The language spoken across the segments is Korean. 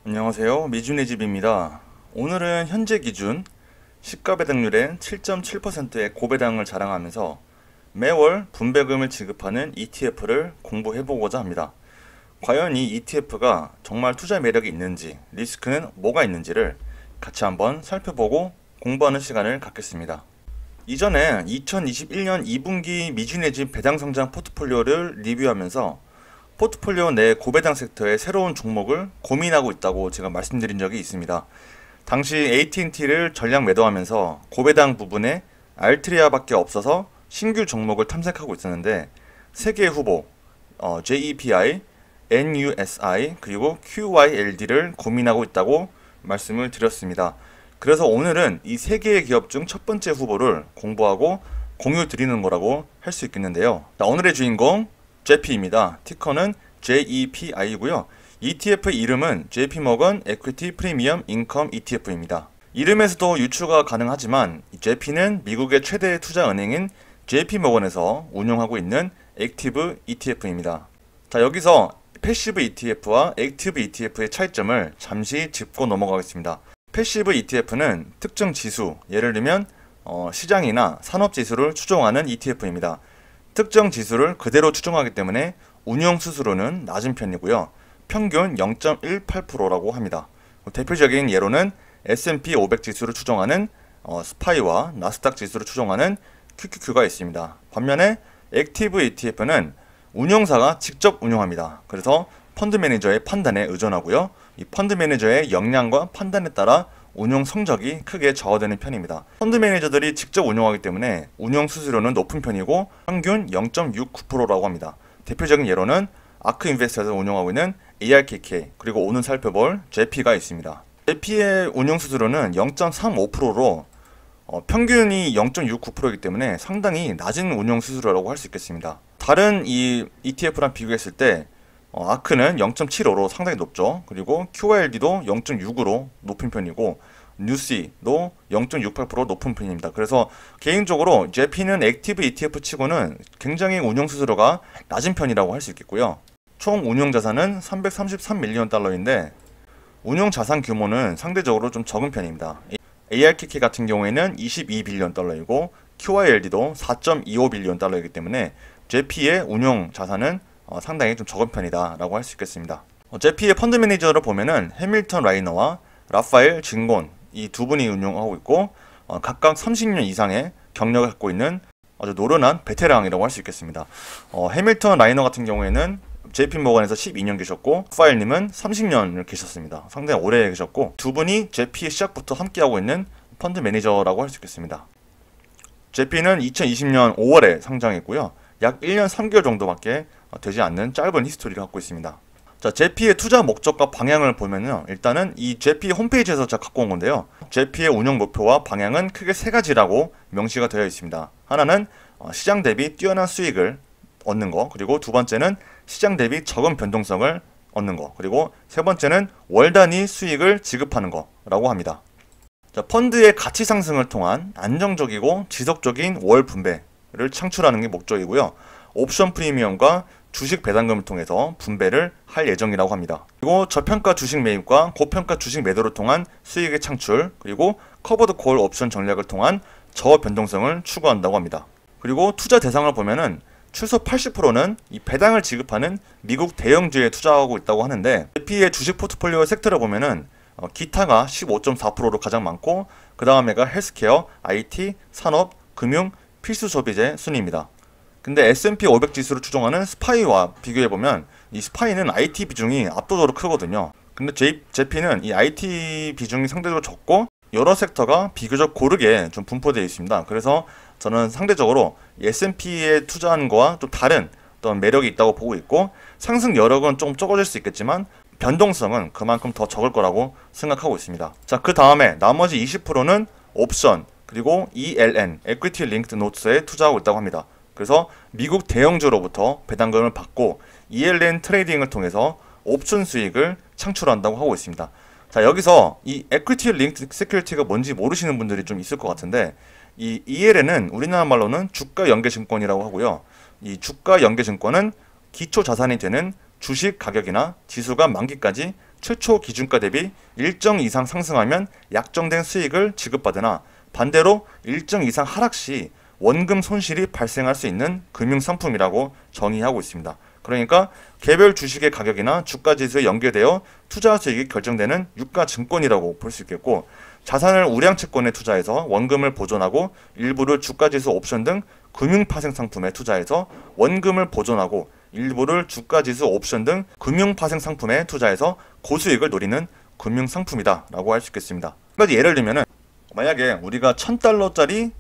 안녕하세요. 미준의 집입니다. 오늘은 현재 기준 시가 배당률의 7.7%의 고배당을 자랑하면서 매월 분배금을 지급하는 ETF를 공부해보고자 합니다. 과연 이 ETF가 정말 투자 매력이 있는지, 리스크는 뭐가 있는지를 같이 한번 살펴보고 공부하는 시간을 갖겠습니다. 이전에 2021년 2분기 미준의 집 배당 성장 포트폴리오를 리뷰하면서 포트폴리오 내 고배당 섹터의 새로운 종목을 고민하고 있다고 제가 말씀드린 적이 있습니다. 당시 AT&T를 전량 매도하면서 고배당 부분에 알트리아밖에 없어서 신규 종목을 탐색하고 있었는데 세 개의 후보 JEPI, NUSI 그리고 QYLD를 고민하고 있다고 말씀을 드렸습니다. 그래서 오늘은 이 세 개의 기업 중 첫 번째 후보를 공부하고 공유 드리는 거라고 할 수 있겠는데요. 오늘의 주인공 JEP입니다. 티커는 JEPI이고요. ETF 이름은 JP모건 에퀴티 프리미엄 인컴 ETF입니다. 이름에서도 유추가 가능하지만 JEP는 미국의 최대 투자 은행인 JP모건에서 운영하고 있는 액티브 ETF입니다. 자, 여기서 패시브 ETF와 액티브 ETF의 차이점을 잠시 짚고 넘어가겠습니다. 패시브 ETF는 특정 지수, 예를 들면 시장이나 산업지수를 추종하는 ETF입니다. 특정 지수를 그대로 추종하기 때문에 운용 수수료는 낮은 편이고요. 평균 0.18%라고 합니다. 대표적인 예로는 S&P 500 지수를 추종하는 스파이와 나스닥 지수를 추종하는 QQQ가 있습니다. 반면에 액티브 ETF는 운용사가 직접 운용합니다. 그래서 펀드 매니저의 판단에 의존하고요. 이 펀드 매니저의 역량과 판단에 따라 운용 성적이 크게 저하되는 편입니다. 펀드 매니저들이 직접 운용하기 때문에 운용 수수료는 높은 편이고 평균 0.69%라고 합니다. 대표적인 예로는 아크 인베스트에서 운용하고 있는 ARKK 그리고 오늘 살펴볼 JEP가 있습니다. JEP의 운용 수수료는 0.35%로 평균이 0.69%이기 때문에 상당히 낮은 운용 수수료라고 할 수 있겠습니다. 다른 이 ETF랑 비교했을 때 아크는 0.75로 상당히 높죠. 그리고 QYLD도 0.6으로 높은 편이고 뉴시도 0.68% 높은 편입니다. 그래서 개인적으로 JEP는 액티브 ETF 치고는 굉장히 운용 수수료가 낮은 편이라고 할 수 있겠고요. 총 운용 자산은 333밀리언 달러인데 운용 자산 규모는 상대적으로 좀 적은 편입니다. ARKK 같은 경우에는 22빌리언 달러이고 QYLD도 4.25빌리언 달러이기 때문에 JEP의 운용 자산은 상당히 좀 적은 편이다 라고 할 수 있겠습니다. JEP의 펀드 매니저를 보면은 해밀턴 라이너와 라파엘 진곤 이 두 분이 운용하고 있고 각각 30년 이상의 경력을 갖고 있는 아주 노련한 베테랑이라고 할 수 있겠습니다. 해밀턴 라이너 같은 경우에는 JP모건에서 12년 계셨고 라파엘님은 30년을 계셨습니다. 상당히 오래 계셨고 두 분이 JEP의 시작부터 함께하고 있는 펀드 매니저라고 할 수 있겠습니다. JEP는 2020년 5월에 상장했고요. 약 1년 3개월 정도밖에 되지 않는 짧은 히스토리를 갖고 있습니다. 자, JEP의 투자 목적과 방향을 보면요. 일단은 이 JEP 홈페이지에서 제가 갖고 온 건데요. JEP의 운영 목표와 방향은 크게 세 가지라고 명시가 되어 있습니다. 하나는 시장 대비 뛰어난 수익을 얻는 거, 그리고 두 번째는 시장 대비 적은 변동성을 얻는 거, 그리고 세 번째는 월 단위 수익을 지급하는 거라고 합니다. 자, 펀드의 가치 상승을 통한 안정적이고 지속적인 월 분배를 창출하는 게 목적이고요. 옵션 프리미엄과 주식 배당금을 통해서 분배를 할 예정이라고 합니다. 그리고 저평가 주식 매입과 고평가 주식 매도를 통한 수익의 창출, 그리고 커버드 콜 옵션 전략을 통한 저변동성을 추구한다고 합니다. 그리고 투자 대상을 보면은 최소 80%는 이 배당을 지급하는 미국 대형주에 투자하고 있다고 하는데 JEP의 주식 포트폴리오 섹터를 보면은 기타가 15.4%로 가장 많고 그 다음에가 헬스케어, IT, 산업, 금융, 필수 소비재 순위입니다. 근데 S&P 500 지수를 추종하는 스파이와 비교해보면 이 스파이는 IT 비중이 압도적으로 크거든요. 근데 JEP는 이 IT 비중이 상대적으로 적고 여러 섹터가 비교적 고르게 좀 분포되어 있습니다. 그래서 저는 상대적으로 S&P에 투자하는 거와 좀 다른 어떤 매력이 있다고 보고 있고 상승 여력은 좀 적어질 수 있겠지만 변동성은 그만큼 더 적을 거라고 생각하고 있습니다. 자, 그 다음에 나머지 20%는 옵션 그리고 ELN, Equity Linked Notes에 투자하고 있다고 합니다. 그래서 미국 대형주로부터 배당금을 받고 ELN 트레이딩을 통해서 옵션 수익을 창출한다고 하고 있습니다. 자, 여기서 이 Equity Linked Security가 뭔지 모르시는 분들이 좀 있을 것 같은데 이 ELN은 우리나라 말로는 주가 연계 증권이라고 하고요. 이 주가 연계 증권은 기초 자산이 되는 주식 가격이나 지수가 만기까지 최초 기준가 대비 일정 이상 상승하면 약정된 수익을 지급받으나 반대로 일정 이상 하락 시 원금 손실이 발생할 수 있는 금융상품이라고 정의하고 있습니다. 그러니까 개별 주식의 가격이나 주가지수에 연계되어 투자 수익이 결정되는 유가증권이라고 볼 수 있겠고, 자산을 우량채권에 투자해서 원금을 보존하고 일부를 주가지수 옵션 등 금융파생상품에 투자해서 원금을 보존하고 일부를 주가지수 옵션 등 금융파생상품에 투자해서 고수익을 노리는 금융상품이다 라고 할 수 있겠습니다. 한 가지 예를 들면 만약에 우리가 1000달러짜리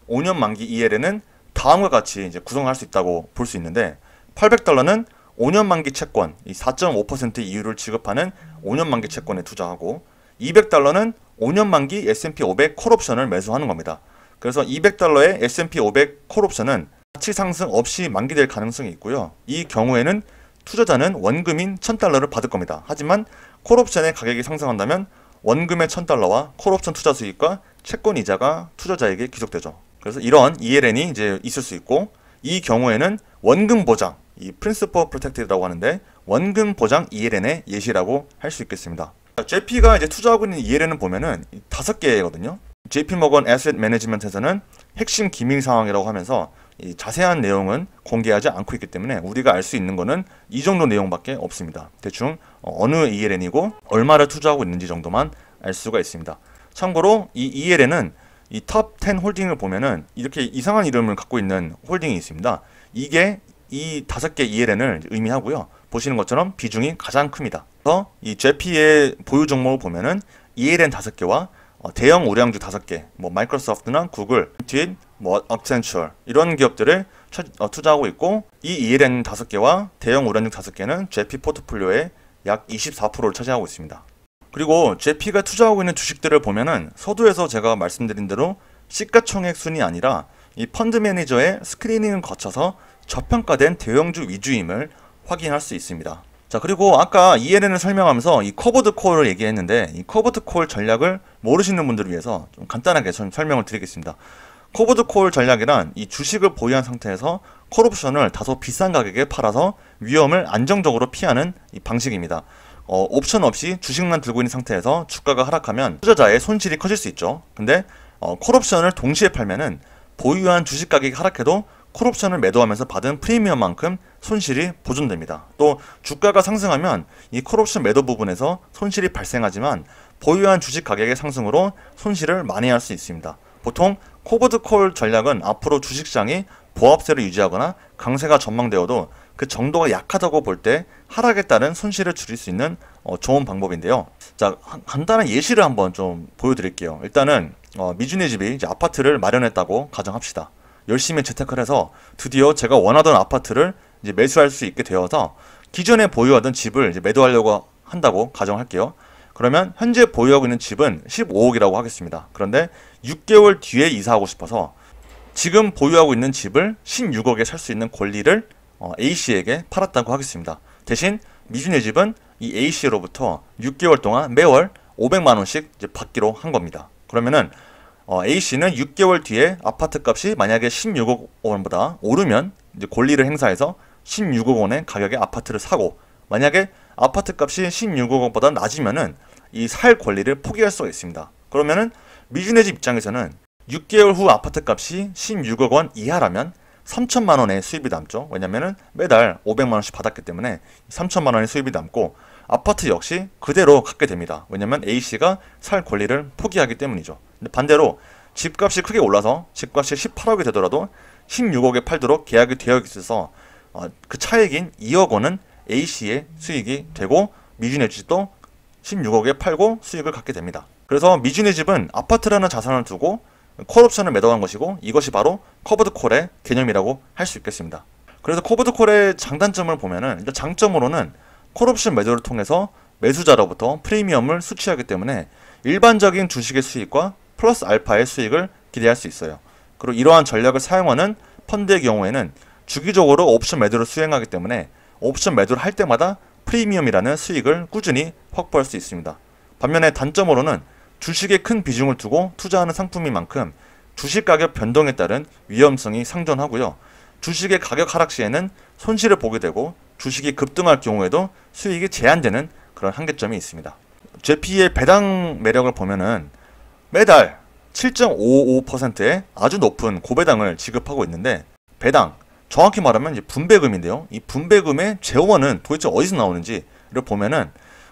5년 만기 ELN은 다음과 같이 이제 구성할 수 있다고 볼 수 있는데, 800달러는 5년 만기 채권, 이 4.5% 이율을 지급하는 5년 만기 채권에 투자하고, 200달러는 5년 만기 S&P 500 콜옵션을 매수하는 겁니다. 그래서 200달러의 S&P 500 콜옵션은 가치 상승 없이 만기될 가능성이 있고요. 이 경우에는 투자자는 원금인 1000달러를 받을 겁니다. 하지만 콜옵션의 가격이 상승한다면 원금의 1000달러와 콜옵션 투자 수익과 채권 이자가 투자자에게 귀속되죠. 그래서 이런 ELN이 이제 있을 수 있고, 이 경우에는 원금 보장, 이 Principal Protected라고 하는데 원금 보장 ELN의 예시라고 할 수 있겠습니다. JP가 이제 투자하고 있는 ELN은 보면은 5개거든요. JP모건 Asset Management에서는 핵심 기밀 상황이라고 하면서 이 자세한 내용은 공개하지 않고 있기 때문에 우리가 알 수 있는 거는 이 정도 내용밖에 없습니다. 대충 어느 ELN이고 얼마를 투자하고 있는지 정도만 알 수가 있습니다. 참고로 이 ELN은 이 톱 10 홀딩을 보면은 이렇게 이상한 이름을 갖고 있는 홀딩이 있습니다. 이게 이 5개 ELN을 의미하고요. 보시는 것처럼 비중이 가장 큽니다. 그래서 이 JP의 보유 종목을 보면은 ELN 5개와 대형 우량주 5개, 뭐 마이크로소프트나 구글, 트윗, 뭐 액센처 이런 기업들을 투자하고 있고, 이 ELN 5개와 대형 우량주 5개는 JP 포트폴리오의 약 24%를 차지하고 있습니다. 그리고 JP가 투자하고 있는 주식들을 보면은 서두에서 제가 말씀드린 대로 시가총액 순이 아니라 이 펀드 매니저의 스크리닝을 거쳐서 저평가된 대형주 위주임을 확인할 수 있습니다. 자, 그리고 아까 ELN을 설명하면서 이 커버드 콜을 얘기했는데, 이 커버드 콜 전략을 모르시는 분들을 위해서 좀 간단하게 설명을 드리겠습니다. 커버드 콜 전략이란 이 주식을 보유한 상태에서 콜옵션을 다소 비싼 가격에 팔아서 위험을 안정적으로 피하는 이 방식입니다. 옵션 없이 주식만 들고 있는 상태에서 주가가 하락하면 투자자의 손실이 커질 수 있죠. 근데 콜옵션을 동시에 팔면은 보유한 주식 가격이 하락해도 콜옵션을 매도하면서 받은 프리미엄만큼 손실이 보존됩니다. 또 주가가 상승하면 이 콜옵션 매도 부분에서 손실이 발생하지만 보유한 주식 가격의 상승으로 손실을 만회할 수 있습니다. 보통 커버드 콜 전략은 앞으로 주식시장이 보합세를 유지하거나 강세가 전망되어도 그 정도가 약하다고 볼 때 하락에 따른 손실을 줄일 수 있는 좋은 방법인데요. 자, 간단한 예시를 한번 좀 보여드릴게요. 일단은 미준의 집이 이제 아파트를 마련했다고 가정합시다. 열심히 재테크를 해서 드디어 제가 원하던 아파트를 이제 매수할 수 있게 되어서 기존에 보유하던 집을 이제 매도하려고 한다고 가정할게요. 그러면 현재 보유하고 있는 집은 15억이라고 하겠습니다. 그런데 6개월 뒤에 이사하고 싶어서 지금 보유하고 있는 집을 16억에 살 수 있는 권리를 A씨에게 팔았다고 하겠습니다. 대신 미준의 집은 이 A씨로부터 6개월 동안 매월 500만원씩 이제 받기로 한 겁니다. 그러면은 A씨는 6개월 뒤에 아파트 값이 만약에 16억 원보다 오르면 이제 권리를 행사해서 16억 원의 가격의 아파트를 사고, 만약에 아파트 값이 16억 원보다 낮으면은 이 살 권리를 포기할 수가 있습니다. 그러면은 미준의 집 입장에서는 6개월 후 아파트 값이 16억 원 이하라면 3천만 원의 수입이 남죠. 왜냐면은 매달 500만 원씩 받았기 때문에 3천만 원의 수입이 남고, 아파트 역시 그대로 갖게 됩니다. 왜냐면 A씨가 살 권리를 포기하기 때문이죠. 근데 반대로 집값이 크게 올라서 집값이 18억이 되더라도 16억에 팔도록 계약이 되어 있어서 그 차액인 2억 원은 A씨의 수익이 되고, 미준의 집도 16억에 팔고 수익을 갖게 됩니다. 그래서 미준의 집은 아파트라는 자산을 두고 콜옵션을 매도한 것이고, 이것이 바로 커버드 콜의 개념이라고 할 수 있겠습니다. 그래서 커버드 콜의 장단점을 보면은, 일단 장점으로는 콜옵션 매도를 통해서 매수자로부터 프리미엄을 수취하기 때문에 일반적인 주식의 수익과 플러스 알파의 수익을 기대할 수 있어요. 그리고 이러한 전략을 사용하는 펀드의 경우에는 주기적으로 옵션 매도를 수행하기 때문에 옵션 매도를 할 때마다 프리미엄이라는 수익을 꾸준히 확보할 수 있습니다. 반면에 단점으로는 주식에 큰 비중을 두고 투자하는 상품인 만큼 주식 가격 변동에 따른 위험성이 상존하고요. 주식의 가격 하락 시에는 손실을 보게 되고, 주식이 급등할 경우에도 수익이 제한되는 그런 한계점이 있습니다. 제피의 배당 매력을 보면은 매달 7.55%의 아주 높은 고배당을 지급하고 있는데, 배당, 정확히 말하면 이제 분배금인데요. 이 분배금의 재원은 도대체 어디서 나오는지를 보면은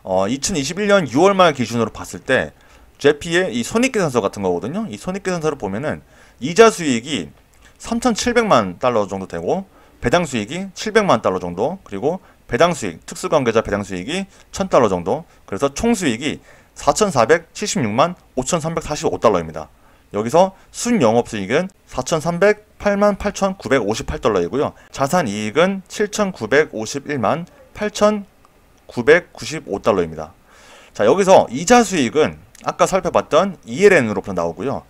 2021년 6월 말 기준으로 봤을 때 제피의 이 손익계산서 같은 거거든요. 이 손익계산서를 보면은 이자 수익이 3,700만 달러 정도 되고, 배당 수익이 700만 달러 정도, 그리고 배당 수익, 특수관계자 배당 수익이 1,000달러 정도, 그래서 총 수익이 4,476만 5,345달러입니다. 여기서 순영업수익은 4,308만 8,958달러이고요. 자산이익은 7,951만 8,995달러입니다. 자, 여기서 이자 수익은 아까 살펴봤던 ELN으로 나오고요.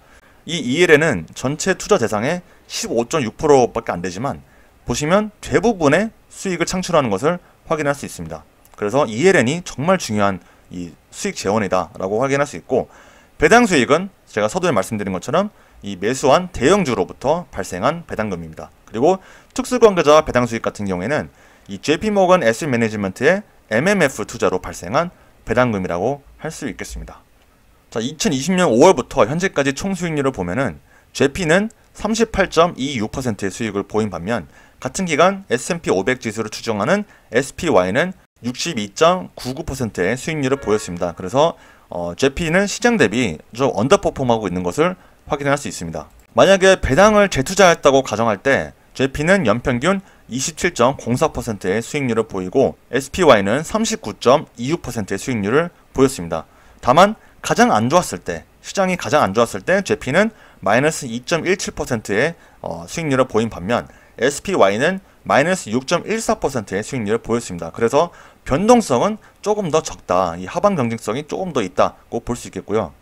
이 ELN은 전체 투자 대상의 15.6%밖에 안 되지만, 보시면 대부분의 수익을 창출하는 것을 확인할 수 있습니다. 그래서 ELN이 정말 중요한 이 수익 재원이다 라고 확인할 수 있고, 배당 수익은 제가 서두에 말씀드린 것처럼 이 매수한 대형주로부터 발생한 배당금입니다. 그리고 특수관계자 배당 수익 같은 경우에는 이 JP모건 애셋 매니지먼트의 MMF 투자로 발생한 배당금이라고 할 수 있겠습니다. 자, 2020년 5월부터 현재까지 총 수익률을 보면은 JP는 38.26%의 수익을 보인 반면, 같은 기간 S&P 500 지수를 추정하는 SPY는 62.99%의 수익률을 보였습니다. 그래서 JP는 시장 대비 좀 언더퍼폼하고 있는 것을 확인할 수 있습니다. 만약에 배당을 재투자했다고 가정할 때 JP는 연평균 27.04%의 수익률을 보이고, SPY는 39.26%의 수익률을 보였습니다. 다만 가장 안 좋았을 때, 시장이 가장 안 좋았을 때 JP는 마이너스 2.17%의 수익률을 보인 반면, SPY는 마이너스 6.14%의 수익률을 보였습니다. 그래서 변동성은 조금 더 적다, 이 하방 경직성이 조금 더 있다고 볼 수 있겠고요.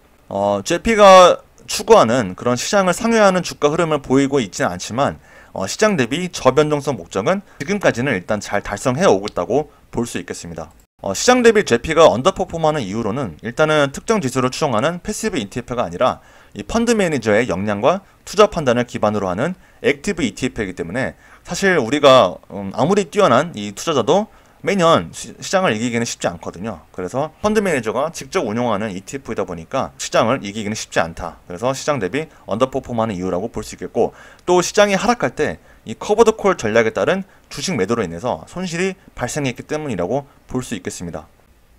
JP가 추구하는 그런 시장을 상회하는 주가 흐름을 보이고 있지는 않지만, 시장 대비 저변동성 목적은 지금까지는 일단 잘 달성해 오고 있다고 볼 수 있겠습니다. 시장 대비 JP가 언더퍼폼하는 이유로는 일단은 특정 지수를 추종하는 패시브 ETF가 아니라 이 펀드 매니저의 역량과 투자 판단을 기반으로 하는 액티브 ETF이기 때문에, 사실 우리가 아무리 뛰어난 이 투자자도 매년 시장을 이기기는 쉽지 않거든요. 그래서 펀드 매니저가 직접 운용하는 ETF이다 보니까 시장을 이기기는 쉽지 않다. 그래서 시장 대비 언더퍼폼하는 이유라고 볼 수 있겠고, 또 시장이 하락할 때 이 커버드 콜 전략에 따른 주식 매도로 인해서 손실이 발생했기 때문이라고 볼 수 있겠습니다.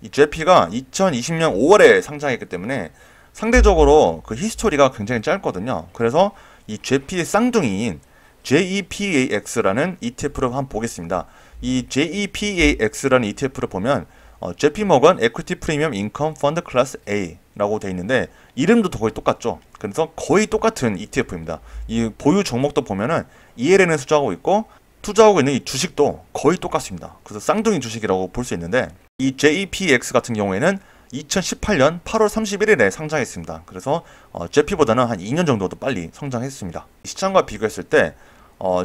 이 JP가 2020년 5월에 상장했기 때문에 상대적으로 그 히스토리가 굉장히 짧거든요. 그래서 이 JP의 쌍둥이인 JEPAX라는 ETF를 한번 보겠습니다. 이 JEPAX라는 ETF를 보면 JP모건 에퀴티 프리미엄 인컴 펀드 클래스 A라고 되어 있는데, 이름도 거의 똑같죠. 그래서 거의 똑같은 ETF입니다. 이 보유 종목도 보면은 ELN에 투자하고 있고, 투자하고 있는 이 주식도 거의 똑같습니다. 그래서 쌍둥이 주식이라고 볼 수 있는데, 이 JEPX 같은 경우에는 2018년 8월 31일에 상장했습니다. 그래서 JP보다는 한 2년 정도 더 빨리 성장했습니다. 시장과 비교했을 때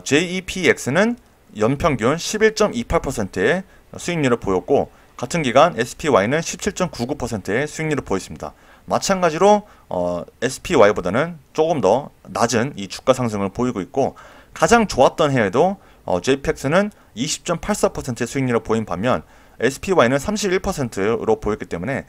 JEPX는 연평균 11.28%의 수익률을 보였고, 같은 기간 SPY는 17.99%의 수익률을 보였습니다. 마찬가지로 SPY보다는 조금 더 낮은 이 주가 상승을 보이고 있고, 가장 좋았던 해에도 JPX는 20.84%의 수익률을 보인 반면 SPY는 31%로 보였기 때문에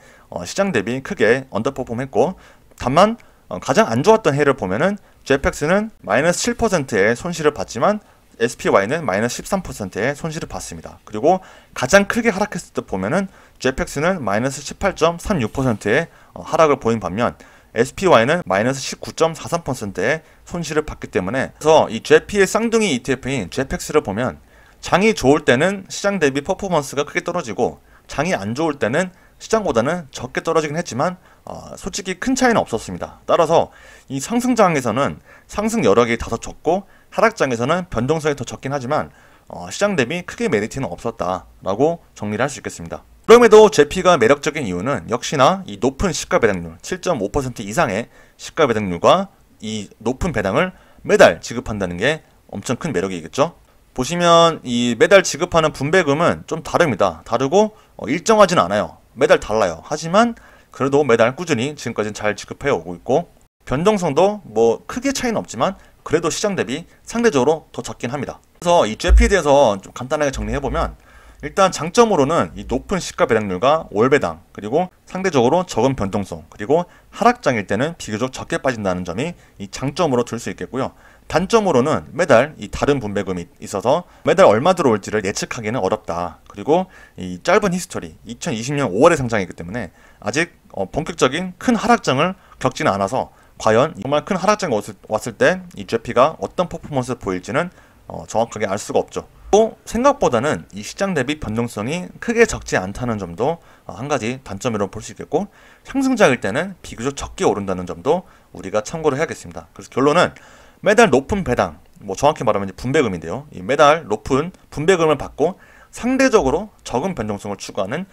시장 대비 크게 언더퍼폼했고, 다만 가장 안 좋았던 해를 보면은 JPX는 마이너스 7%의 손실을 봤지만 SPY는 마이너스 13%의 손실을 봤습니다. 그리고 가장 크게 하락했을 때 보면은 JPX는 마이너스 18.36%의 하락을 보인 반면 SPY는 마이너스 19.43%의 손실을 봤기 때문에, 그래서 이 JP의 쌍둥이 ETF인 JPX를 보면 장이 좋을 때는 시장 대비 퍼포먼스가 크게 떨어지고, 장이 안 좋을 때는 시장보다는 적게 떨어지긴 했지만 솔직히 큰 차이는 없었습니다. 따라서 이 상승장에서는 상승 여력이 다소 적고, 하락장에서는 변동성이 더 적긴 하지만 시장 대비 크게 메리트는 없었다라고 정리를 할 수 있겠습니다. 그럼에도 JP가 매력적인 이유는 역시나 이 높은 시가 배당률, 7.5% 이상의 시가 배당률과 이 높은 배당을 매달 지급한다는 게 엄청 큰 매력이겠죠. 보시면 이 매달 지급하는 분배금은 좀 다릅니다. 다르고 일정하진 않아요. 매달 달라요. 하지만 그래도 매달 꾸준히 지금까지는 잘 지급해 오고 있고, 변동성도 뭐 크게 차이는 없지만 그래도 시장 대비 상대적으로 더 작긴 합니다. 그래서 이 JP에 대해서 좀 간단하게 정리해보면, 일단 장점으로는 이 높은 시가 배당률과 월 배당, 그리고 상대적으로 적은 변동성, 그리고 하락장일 때는 비교적 적게 빠진다는 점이 이 장점으로 들 수 있겠고요. 단점으로는 매달 이 다른 분배금이 있어서 매달 얼마 들어올지를 예측하기는 어렵다. 그리고 이 짧은 히스토리, 2020년 5월에 상장이기 때문에 아직 본격적인 큰 하락장을 겪지는 않아서 과연 정말 큰 하락장이 왔을 때 이 GP가 어떤 퍼포먼스를 보일지는 정확하게 알 수가 없죠. 또 생각보다는 이 시장 대비 변동성이 크게 적지 않다는 점도 한 가지 단점으로 볼 수 있겠고, 상승장일 때는 비교적 적게 오른다는 점도 우리가 참고를 해야겠습니다. 그래서 결론은 매달 높은 배당, 정확히 말하면 이제 분배금인데요. 이 매달 높은 분배금을 받고 상대적으로 적은 변동성을 추구하는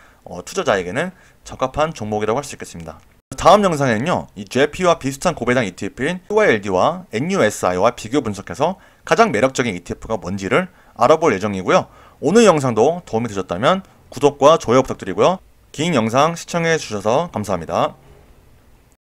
투자자에게는 적합한 종목이라고 할 수 있겠습니다. 다음 영상에는요, 이 JP와 비슷한 고배당 ETF인 BYLD와 NUSI와 비교 분석해서 가장 매력적인 ETF가 뭔지를 알아볼 예정이고요. 오늘 영상도 도움이 되셨다면 구독과 좋아요 부탁드리고요. 긴 영상 시청해 주셔서 감사합니다.